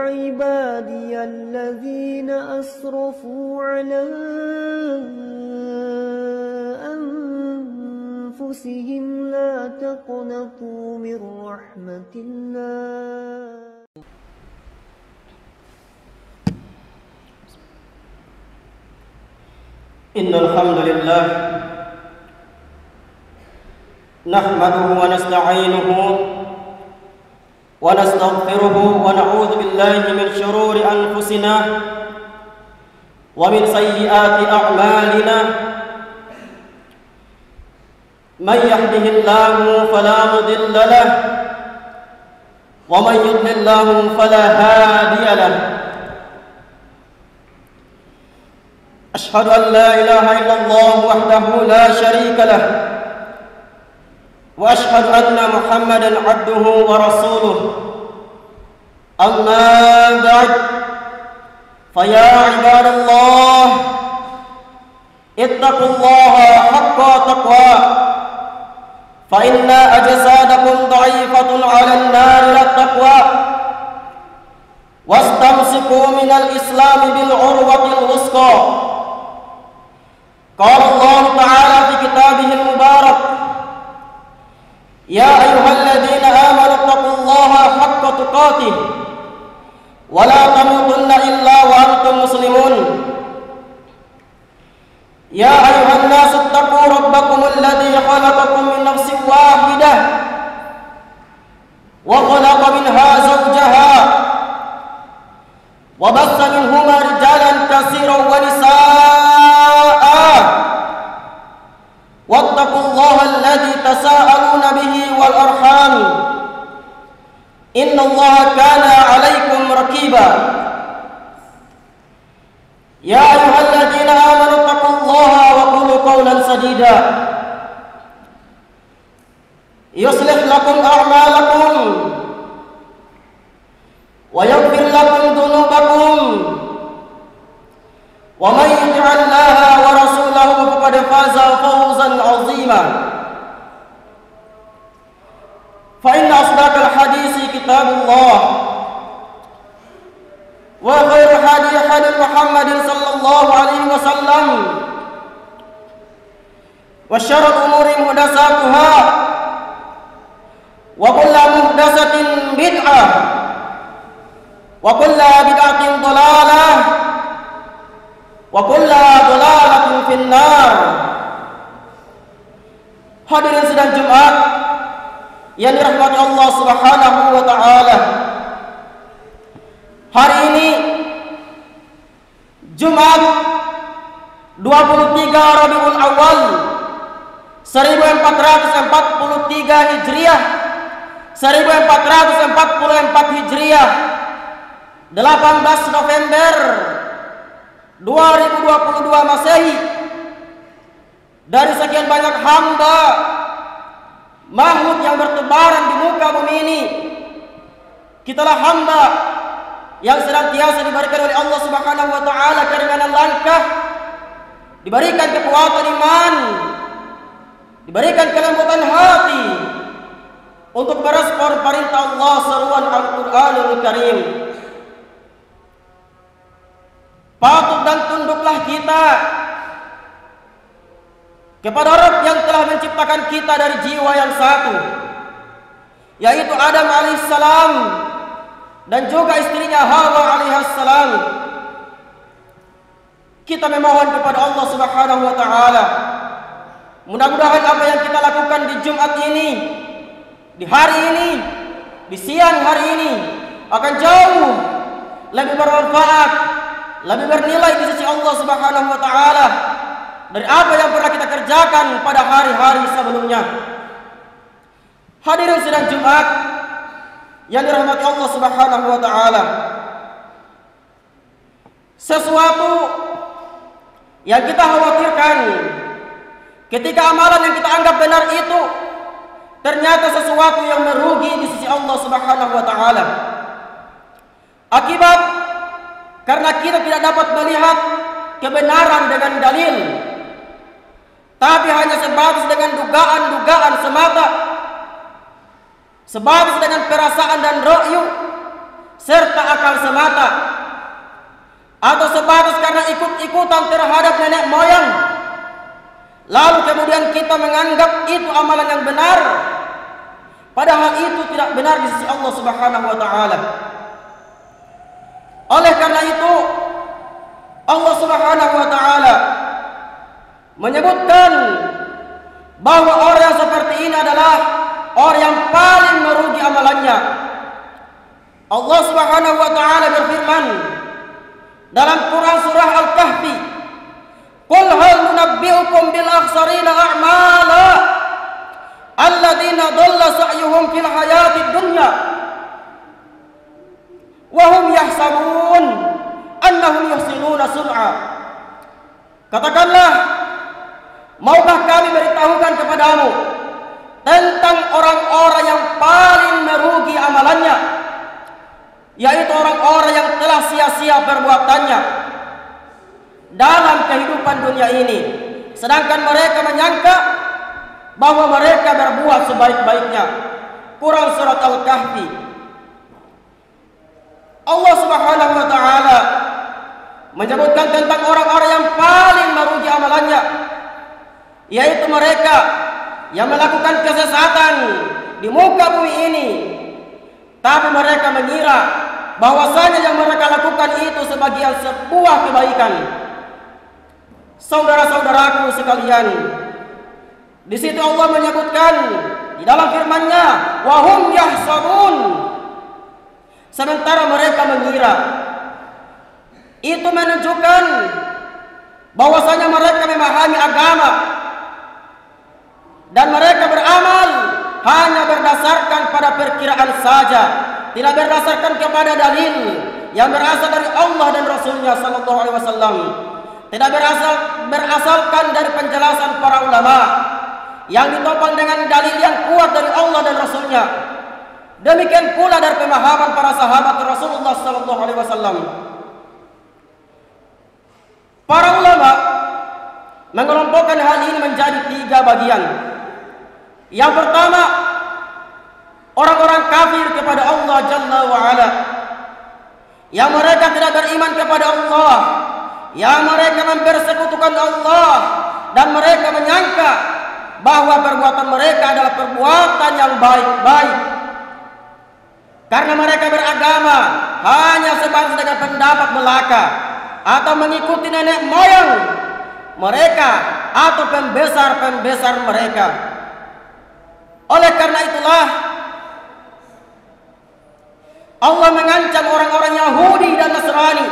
عبادي الذين أسرفوا على أنفسهم لا تقنطوا من رحمة الله إن الحمد لله نحمده ونستعينه ونستغفره ونعوذ بالله من شرور أنفسنا ومن سيئات أعمالنا من يهده الله فلا مضل له ومن يضلل الله فلا هادي له أشهد أن لا إله إلا الله وحده لا شريك له وأشهد أن محمدًا عبده ورسوله أما بعد فيا عباد الله اتقوا الله حق تقواه فإن أجسادكم ضعيفة على النار للتقوى واستمسكوا من الإسلام بالعروة الوثقى قال الله تعالى في كتابه المبارك يا أيها الذين آمنوا اتقوا الله حق تقاته ولا تموتن إلا وأنتم مسلمون يا أيها الناس اتقوا ربكم الذي خلقكم من نفس واحدة وخلق منها زوجها وبث منهما رجالا كثيرا ونساء واتقوا الله الذي تساءلون به والأرحام إن الله كان عليكم رقيبا يا أيها الذين آمنوا اتقوا الله وقولوا قولا سديدا يصلح لكم أعمالكم ويغفر لكم ذنوبكم ومن يطع الله ورسوله فقد فاز فوزا عظيما فإن أصدق الحديث كتاب الله وخير الهدي هدي محمد صلى الله عليه وسلم وشر الأمور محدثاتها وكل محدثة بدعة وكل بدعة ضلالة وكل ضلالة في النار. Hadirin sidang Jumat yang dirahmati Allah Subhanahu wa taala. Hari ini Jumat 23 Rabiul Awal 1443 Hijriah 1444 Hijriah 18 November 2022 Masehi. Dari sekian banyak hamba makhluk yang bertebaran di muka bumi ini, kitalah hamba yang senantiasa diberikan oleh Allah Subhanahu wa taala keringanan langkah, diberikan kekuatan iman, diberikan kelembutan hati untuk merespon perintah Allah seruan Al-Qur'anul Karim. Patut dan tunduklah kita kepada Rabb yang telah menciptakan kita dari jiwa yang satu, yaitu Adam alaihissalam dan juga istrinya Hawa alaihissalam. Kita memohon kepada Allah Subhanahu wa taala, mudah-mudahan apa yang kita lakukan di Jumat ini, di hari ini, di siang hari ini akan jauh lebih bermanfaat, lebih bernilai di sisi Allah Subhanahu wa taala dari apa yang pernah kita kerjakan pada hari-hari sebelumnya. Hadirin sidang Jumat yang dirahmati Allah Subhanahu wa taala, sesuatu yang kita khawatirkan ketika amalan yang kita anggap benar itu ternyata sesuatu yang merugi di sisi Allah Subhanahu wa taala. Akibat karena kita tidak dapat melihat kebenaran dengan dalil, tapi hanya sebatas dengan dugaan-dugaan semata, sebatas dengan perasaan dan ra'yu, serta akal semata, atau sebatas karena ikut-ikutan terhadap nenek moyang, lalu kemudian kita menganggap itu amalan yang benar, padahal itu tidak benar di sisi Allah Subhanahu wa taala. Oleh karena itu Allah Subhanahu wa taala menyebutkan bahwa orang yang seperti ini adalah orang yang paling merugi amalannya. Allah Subhanahu wa taala berfirman dalam Quran surah Al-Kahfi, "Qul hal nunabbi'ukum bil akhsarina a'mala alladziina dhalla sa'yuhum fil hayatid dunya wa hum yahsabun annahum yuhsinuna sun'a." Katakanlah, maukah kami beritahukan kepadamu tentang orang-orang yang paling merugi amalannya, yaitu orang-orang yang telah sia-sia perbuatannya dalam kehidupan dunia ini, sedangkan mereka menyangka bahwa mereka berbuat sebaik-baiknya. Quran surat Al-Kahfi. Allah Subhanahu wa taala menyebutkan tentang orang-orang yang paling merugi amalannya, yaitu mereka yang melakukan kesesatan di muka bumi ini, tapi mereka mengira bahwasanya yang mereka lakukan itu sebagian sebuah kebaikan. Saudara-saudaraku sekalian, di situ Allah menyebutkan di dalam firman-Nya, wa hum yahsabun, sementara mereka mengira. Itu menunjukkan bahwasanya mereka memahami agama dan mereka beramal hanya berdasarkan pada perkiraan saja, tidak berdasarkan kepada dalil yang berasal dari Allah dan Rasulnya sallallahu alaihi wasallam, tidak berasalkan dari penjelasan para ulama yang ditopang dengan dalil yang kuat dari Allah dan Rasulnya. Demikian pula dari pemahaman para sahabat Rasulullah sallallahu alaihi wasallam. Para ulama mengelompokkan hal ini menjadi 3 bagian. Yang pertama, orang-orang kafir kepada Allah Jalla wa'ala, yang mereka tidak beriman kepada Allah, yang mereka mempersekutukan Allah, dan mereka menyangka bahwa perbuatan mereka adalah perbuatan yang baik-baik, karena mereka beragama hanya sebatas dengan pendapat belaka atau mengikuti nenek moyang mereka atau pembesar-pembesar mereka. Oleh karena itulah Allah mengancam orang-orang Yahudi dan Nasrani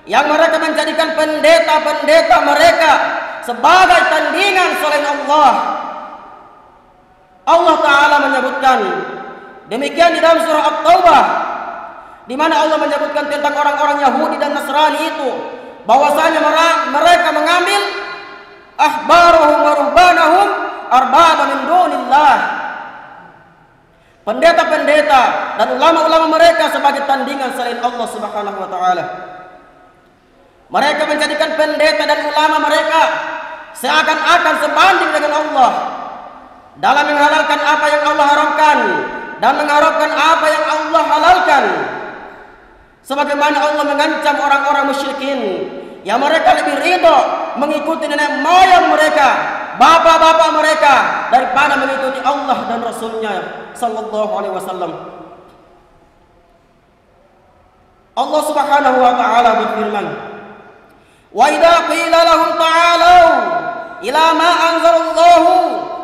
yang mereka menjadikan pendeta-pendeta mereka sebagai tandingan selain Allah. Allah Ta'ala menyebutkan demikian di dalam surah At-Taubah, di mana Allah menyebutkan tentang orang-orang Yahudi dan Nasrani itu, bahwasanya mereka mengambil ahbarahum wa ruhbanahum arbaba min dunillah, pendeta-pendeta dan ulama-ulama mereka sebagai tandingan selain Allah Subhanahu wa taala. Mereka menjadikan pendeta dan ulama mereka seakan-akan sebanding dengan Allah dalam menghalalkan apa yang Allah haramkan dan mengharapkan apa yang Allah halalkan. Sebagaimana Allah mengancam orang-orang musyrikin yang mereka lebih ridho mengikuti nenek moyang mereka, bapak-bapak mereka, daripada mengikuti Allah dan Rasulnya sallallahu alaihi wasallam. Allah Subhanahu wa taala berfirman, "Wa idza qila lahum ta'alu ila ma anzalallahu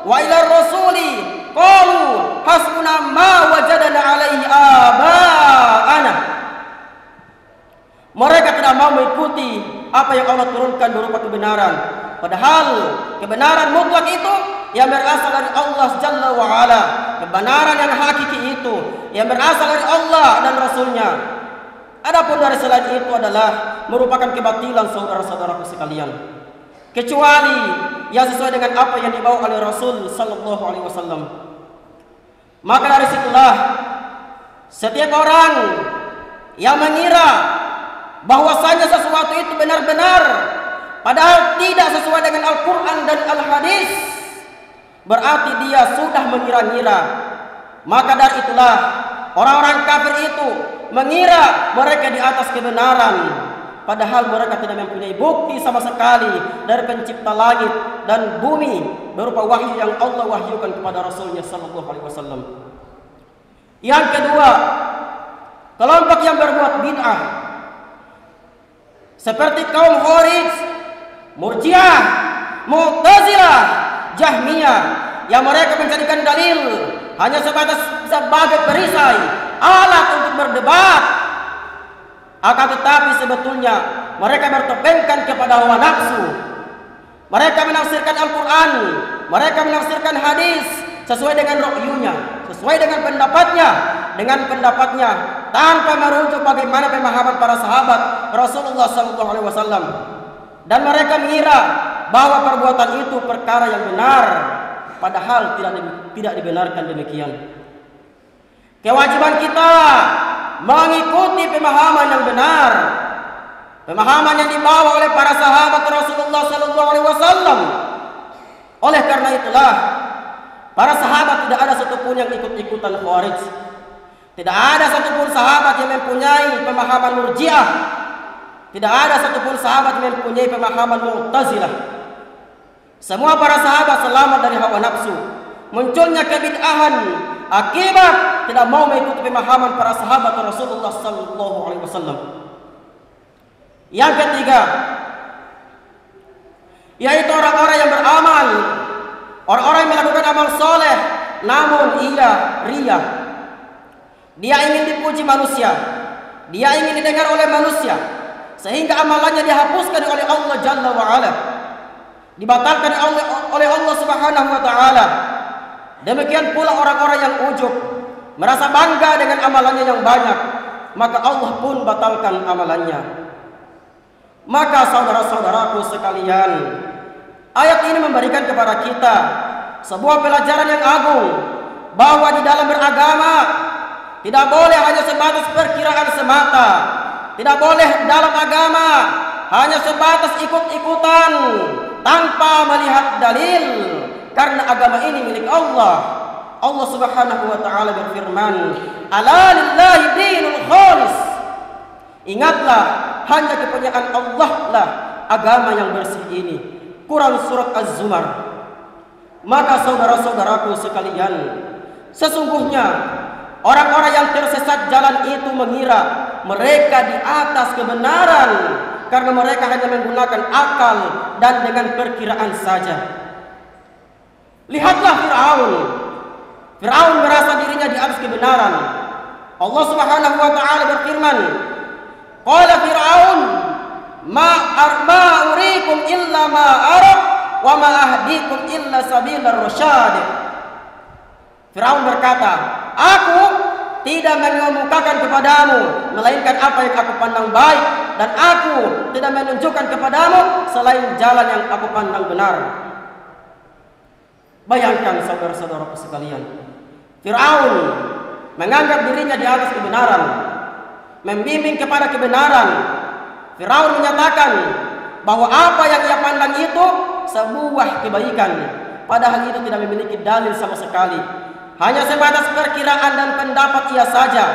wa ila ar-rasuli qalu hasbuna ma wajadna alaihi aba'ana." Mereka tidak mau mengikuti apa yang Allah turunkan berupa kebenaran, padahal kebenaran mutlak itu yang berasal dari Allah Jalla wa'ala, kebenaran yang hakiki itu yang berasal dari Allah dan Rasulnya. Adapun dari selain itu adalah merupakan kebatilan, saudara-saudaraku sekalian, kecuali yang sesuai dengan apa yang dibawa oleh Rasul sallallahu alaihi wasallam. Maka dari situlah setiap orang yang mengira bahwasanya sesuatu itu benar-benar padahal tidak sesuai dengan Al-Quran dan Al-Hadis, berarti dia sudah mengira-ngira. Maka dari itulah orang-orang kafir itu mengira mereka di atas kebenaran, padahal mereka tidak mempunyai bukti sama sekali dari pencipta langit dan bumi berupa wahyu yang Allah wahyukan kepada Rasulnya sallallahu alaihi wasallam. Yang kedua, kelompok yang berbuat bid'ah seperti kaum Khawarij, Murji'ah, Mu'tazilah, Jahmiyah, yang mereka menjadikan dalil hanya sebagai perisai, alat untuk berdebat. Akan tetapi sebetulnya mereka bertopengkan kepada hawa nafsu. Mereka menafsirkan Al-Quran, mereka menafsirkan hadis sesuai dengan ru'yunya, sesuai dengan pendapatnya, tanpa merujuk bagaimana pemahaman para sahabat Rasulullah SAW. Dan mereka mengira bahwa perbuatan itu perkara yang benar, padahal tidak dibenarkan demikian. Kewajiban kita mengikuti pemahaman yang benar, pemahaman yang dibawa oleh para sahabat Rasulullah SAW. Oleh karena itulah para sahabat tidak ada satupun yang ikut-ikutan Khawarij. Tidak ada satupun sahabat yang mempunyai pemahaman Murji'ah. Tidak ada satupun sahabat yang mempunyai pemahaman Mu'tazilah. Semua para sahabat selamat dari hawa nafsu. Munculnya kebid'ahan akibat tidak mau mengikuti pemahaman para sahabat Rasulullah sallallahu alaihi wasallam. Yang ketiga, yaitu orang-orang yang beramal, orang-orang yang melakukan amal soleh, namun ia riya. Dia ingin dipuji manusia, dia ingin didengar oleh manusia, sehingga amalannya dihapuskan oleh Allah Jalla wa Ala, dibatalkan oleh Allah Subhanahu wa Ta'ala. Demikian pula orang-orang yang ujub, merasa bangga dengan amalannya yang banyak, maka Allah pun batalkan amalannya. Maka saudara-saudaraku sekalian, ayat ini memberikan kepada kita sebuah pelajaran yang agung, bahwa di dalam beragama tidak boleh hanya sebatas perkiraan semata. Tidak boleh dalam agama hanya sebatas ikut-ikutan tanpa melihat dalil, karena agama ini milik Allah. Allah Subhanahu wa Ta'ala berfirman, "Ala lillahi dinul khalis." Ingatlah, hanya kepunyaan Allah lah agama yang bersih ini. Quran surat Az-Zumar. Maka saudara-saudaraku sekalian, sesungguhnya orang-orang yang tersesat jalan itu mengira mereka di atas kebenaran, karena mereka hanya menggunakan akal dan dengan perkiraan saja. Lihatlah Fir'aun. Fir'aun merasa dirinya di atas kebenaran. Allah Subhanahu wa Ta'ala berfirman, qala Fir'aun ma urikum illa ma ara wa ma ahdikum illa sabilar rasyad. Fir'aun berkata, aku tidak mengemukakan kepadamu melainkan apa yang aku pandang baik, dan aku tidak menunjukkan kepadamu selain jalan yang aku pandang benar. Bayangkan saudara-saudaraku sekalian, Fir'aun menganggap dirinya di atas kebenaran, membimbing kepada kebenaran. Fir'aun menyatakan bahwa apa yang ia pandang itu sebuah kebaikan, padahal itu tidak memiliki dalil sama sekali. Hanya sebatas perkiraan dan pendapat ia saja,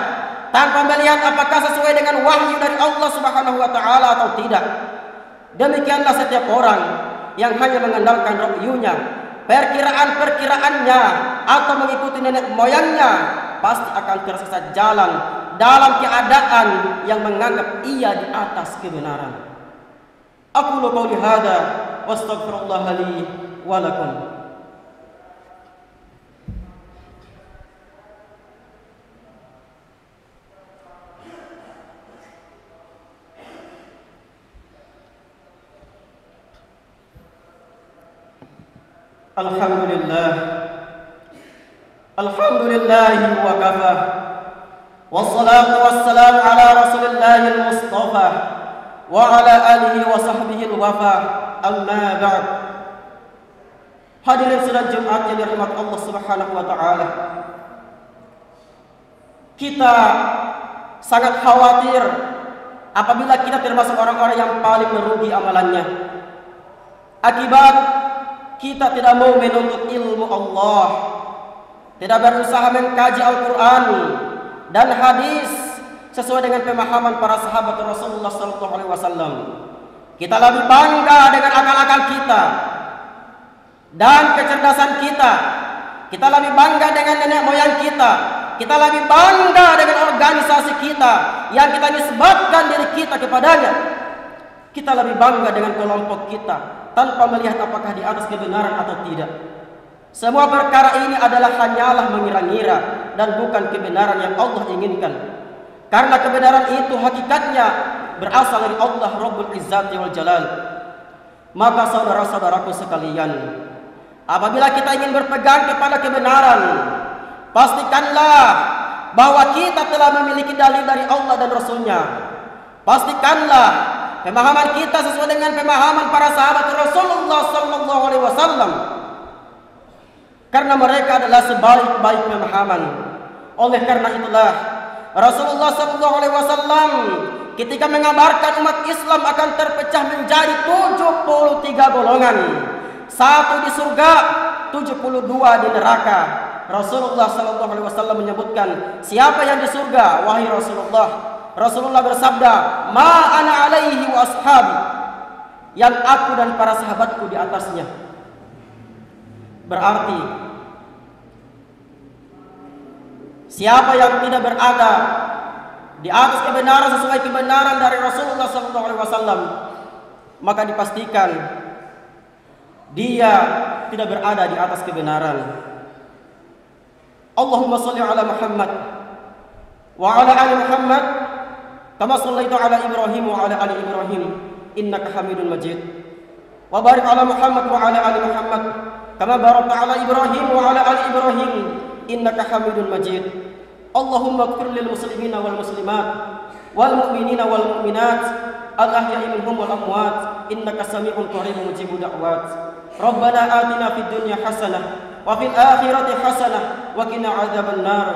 tanpa melihat apakah sesuai dengan wahyu dari Allah Subhanahu wa Ta'ala atau tidak. Demikianlah setiap orang yang hanya mengandalkan ru'yunya, perkiraan-perkiraannya, atau mengikuti nenek moyangnya, pasti akan tersesat jalan dalam keadaan yang menganggap ia di atas kebenaran. Aqulu qouli hadza wa astaghfirullah li wa lakum. Alhamdulillah wa kafa, wassalatu wassalamu ala rasulillahil mustafa wa ala alihi wa sahbihi al-wafa, amma ba'd. Hadirin sidang Jumat yang dirahmati Allah Subhanahu wa Ta'ala, kita sangat khawatir apabila kita termasuk orang-orang yang paling merugi amalannya, akibat kita tidak mau menuntut ilmu Allah, tidak berusaha mengkaji Al-Quran, dan hadis sesuai dengan pemahaman para sahabat Rasulullah SAW. Kita lebih bangga dengan akal-akal kita dan kecerdasan kita. Kita lebih bangga dengan nenek moyang kita. Kita lebih bangga dengan organisasi kita yang kita nisbatkan diri kita kepadanya. Kita lebih bangga dengan kelompok kita tanpa melihat apakah di atas kebenaran atau tidak. Semua perkara ini adalah hanyalah mengira-ngira dan bukan kebenaran yang Allah inginkan. Karena kebenaran itu hakikatnya berasal dari Allah Rabbul Izzati wal Jalal. Maka saudara-saudaraku sekalian, apabila kita ingin berpegang kepada kebenaran, pastikanlah bahwa kita telah memiliki dalil dari Allah dan Rasulnya. Pastikanlah pemahaman kita sesuai dengan pemahaman para sahabat Rasulullah SAW. Karena mereka adalah sebaik-baik pemahaman. Oleh karena itulah Rasulullah SAW ketika mengabarkan umat Islam akan terpecah menjadi 73 golongan, 1 di surga, 72 di neraka. Rasulullah SAW menyebutkan, siapa yang di surga? Wahai Rasulullah bersabda, ma ana alaihi wa ashabi, yang aku dan para sahabatku di atasnya. Berarti siapa yang tidak berada di atas kebenaran sesuai kebenaran dari Rasulullah SAW, maka dipastikan dia tidak berada di atas kebenaran. Allahumma salli ala Muhammad wa ala ali Muhammad kama sallaita ala Ibrahim wa ala ali Ibrahim innaka Hamidun Majid. Wa barik ala Muhammad wa ala ali Muhammad kama barakta ala Ibrahim wa ala ali Ibrahim innaka Hamidun Majid. Allahumma ighfir lil muslimina wal muslimat wal mu'minina wal mu'minat al ahya'i minhum wal amwat innaka sami'un qaribun mujibud da'wat. Rabbana atina fid dunya hasanah wa fil akhirati hasanah wa qina adzaban nar.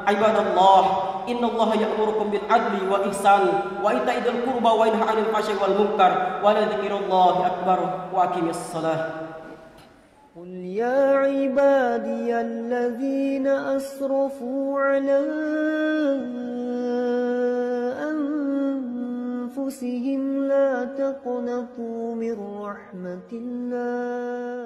Ibadallah, innallaha ya'murukum bil adli wa ihsan wa ita'idil qurba wa yanha 'anil fahsya'i wal munkar wa la dzikrullahi akbar wa aqimis shalah. قل يا عبادي الذين أسرفوا على أنفسهم لا تقنطوا من رحمة الله